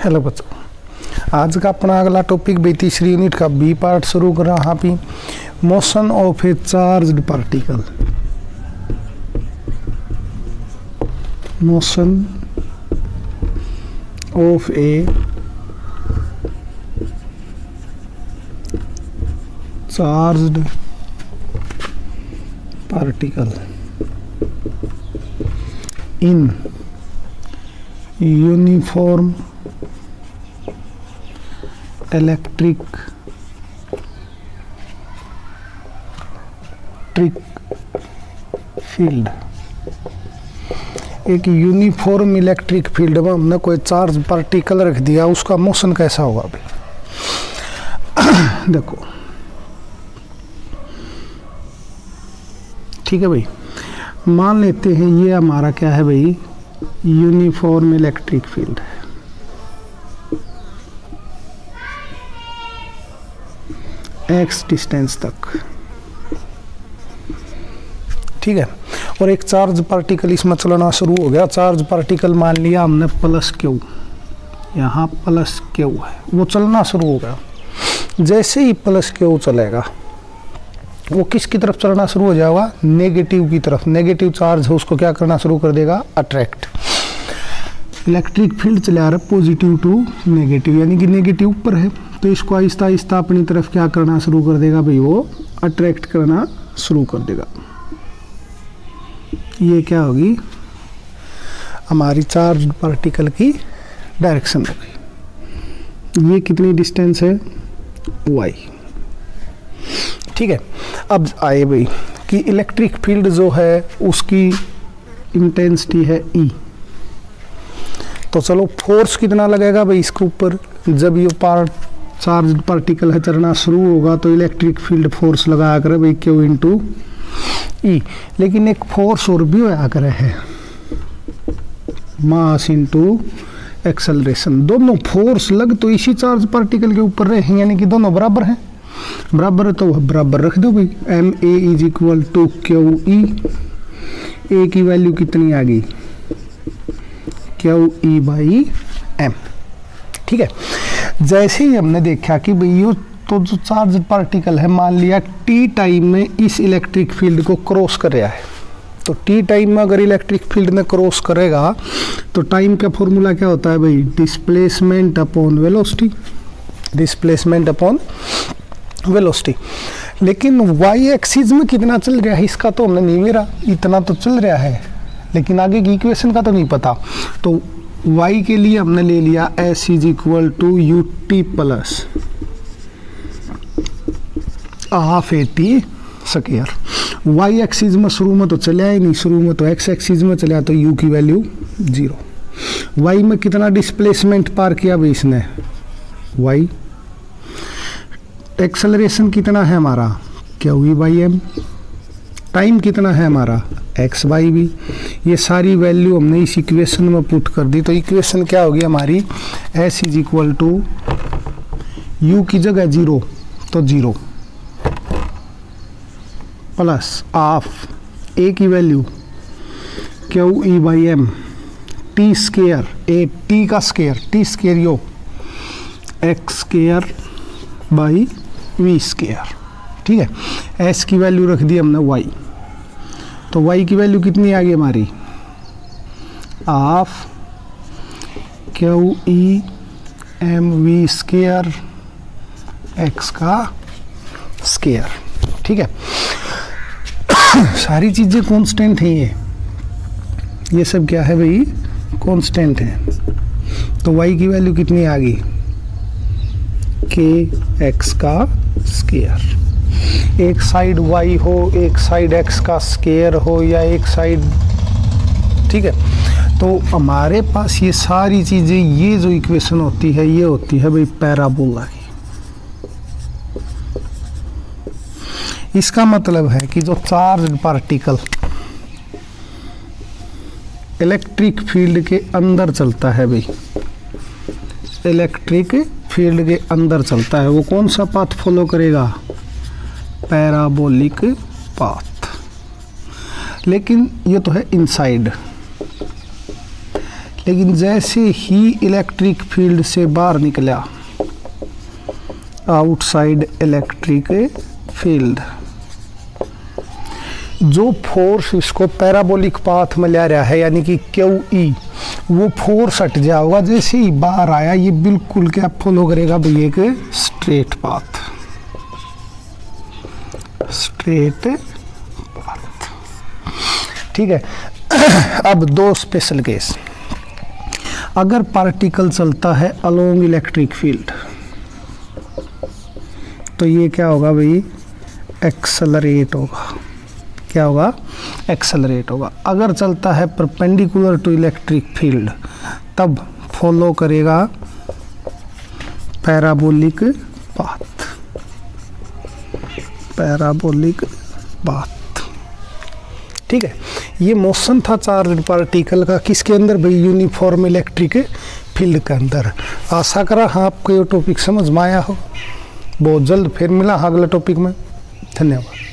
Hello बच्चों, आज का अपना अगला टॉपिक भी तीसरी यूनिट का बी पार्ट शुरू कर रहा भी motion of A charged particle. Motion of A charged particle in uniform electric field. एक यूनिफॉर्म इलेक्ट्रिक फील्ड में हमने कोई चार्ज पार्टिकल रख दिया, उसका मोशन कैसा होगा भाई। देखो ठीक है भाई, मान लेते हैं ये हमारा क्या है भाई, यूनिफॉर्म इलेक्ट्रिक फील्ड है। एक्स डिस्टेंस तक, ठीक है। और एक चार्ज पार्टिकल इसमें चलना शुरू हो गया। चार्ज पार्टिकल मान लिया हमने प्लस क्यू, यहाँ प्लस क्यू है, वो चलना शुरू हो गया। जैसे ही प्लस क्यू चलेगा वो किसकी तरफ चलना शुरू हो जाएगा, नेगेटिव की तरफ। नेगेटिव चार्ज है उसको क्या करना शुरू कर देगा, अट्रैक्ट। इलेक्ट्रिक फील्ड चला रहा है पॉजिटिव टू नेगेटिव, यानी कि नेगेटिव ऊपर है तो इसको आहिस्ता आहिस्ता अपनी तरफ क्या करना शुरू कर देगा भाई, वो अट्रैक्ट करना शुरू कर देगा। ये क्या होगी, हमारी चार्ज पार्टिकल की डायरेक्शन होगी। ये कितनी डिस्टेंस है, y, ठीक है। अब आए भाई कि इलेक्ट्रिक फील्ड जो है उसकी इंटेंसिटी है E। तो चलो फोर्स कितना लगेगा भाई इसके ऊपर, जब ये चार्ज पार्टिकल है चलना शुरू होगा तो इलेक्ट्रिक फील्ड फोर्स लगाया करे भाई Q इंटू E। लेकिन एक फोर्स और भी होया करे है, मास इंटू एक्सेलरेशन। दोनों फोर्स लग तो इसी चार्ज पार्टिकल के ऊपर रहे हैं, यानी कि दोनों बराबर हैं। बराबर है तो बराबर रख दो भाई, ma is equal to Q E. A की वैल्यू कितनी आ गई, क्यू ई बाई एम, ठीक है। जैसे ही हमने देखा कि भाई ये तो जो चार्ज पार्टिकल है मान लिया टी टाइम में इस इलेक्ट्रिक फील्ड को क्रॉस कर रहा है, तो टी टाइम में अगर इलेक्ट्रिक फील्ड में क्रॉस करेगा तो टाइम का फॉर्मूला क्या होता है भाई, displacement upon velocity. Displacement upon velocity. लेकिन वाई एक्सिस में कितना चल रहा है इसका तो हमने नहीं मेरा, इतना तो चल रहा है, लेकिन आगे की इक्वेशन का तो नहीं पता। तो y के लिए हमने ले लिया s is equal to u t plus half a t square. Y axis में शुरू में तो चला ही नहीं, शुरू में तो x एक्सिस में चला तो u की वैल्यू 0। y में कितना डिस्प्लेसमेंट पार किया भाई इसने, y। एक्सेलरेशन कितना है हमारा, q E by m. Time कितना है हमारा, एक्स बाई बी। ये सारी वैल्यू हमने इस इक्वेशन में पुट कर दी, तो इक्वेशन क्या होगी हमारी, S is equal to U की जगह 0 तो 0 प्लस हाफ ए की value Q E by M, T square, A T का स्केयर, टी स्केयर यो X square by V square, ठीक है। एस की वैल्यू रख दी हमने y, तो y की वैल्यू कितनी आ गई हमारी, half q e m v square x का स्केयर, ठीक है। सारी चीज़ें कांस्टेंट हैं, ये सब क्या है भाई, कांस्टेंट है। तो y की वैल्यू कितनी आ गई, के एक्स का स्केयर। एक साइड y हो, एक साइड x का स्केयर हो, या एक साइड, ठीक है। तो हमारे पास ये सारी चीज़ें, ये जो इक्वेशन होती है ये होती है भाई पैराबोला की। इसका मतलब है कि जो चार्ज पार्टिकल इलेक्ट्रिक फील्ड के अंदर चलता है भाई, इलेक्ट्रिक फील्ड के अंदर चलता है, वो कौन सा पाथ फॉलो करेगा, पैराबोलिक पाथ। लेकिन ये तो है इनसाइड, लेकिन जैसे ही इलेक्ट्रिक फील्ड से बाहर निकला, आउटसाइड इलेक्ट्रिक फील्ड, जो फोर्स इसको पैराबोलिक पाथ में ले रहा है यानी कि QE, वो फोर्स हट जाएगा। जैसे ही बाहर आया ये बिल्कुल क्या फॉलो करेगा भाई, एक स्ट्रेट पाथ, स्ट्रेट पाथ। ठीक है। अब दो स्पेशल केस, अगर पार्टिकल चलता है अलोंग इलेक्ट्रिक फील्ड तो ये क्या होगा भाई, एक्सेलरेट होगा। क्या होगा, एक्सेलरेट होगा। अगर चलता है परपेंडिकुलर टू इलेक्ट्रिक फील्ड तब फॉलो करेगा पैराबोलिक पाथ, पैराबोलिक पाथ। ठीक है। ये मोशन था चार्ज पार्टिकल का, किसके अंदर भाई, यूनिफॉर्म इलेक्ट्रिक फील्ड के अंदर। आशा करा हाँ आपको ये टॉपिक समझ में आया हो। बहुत जल्द फिर मिला अगले टॉपिक में। धन्यवाद।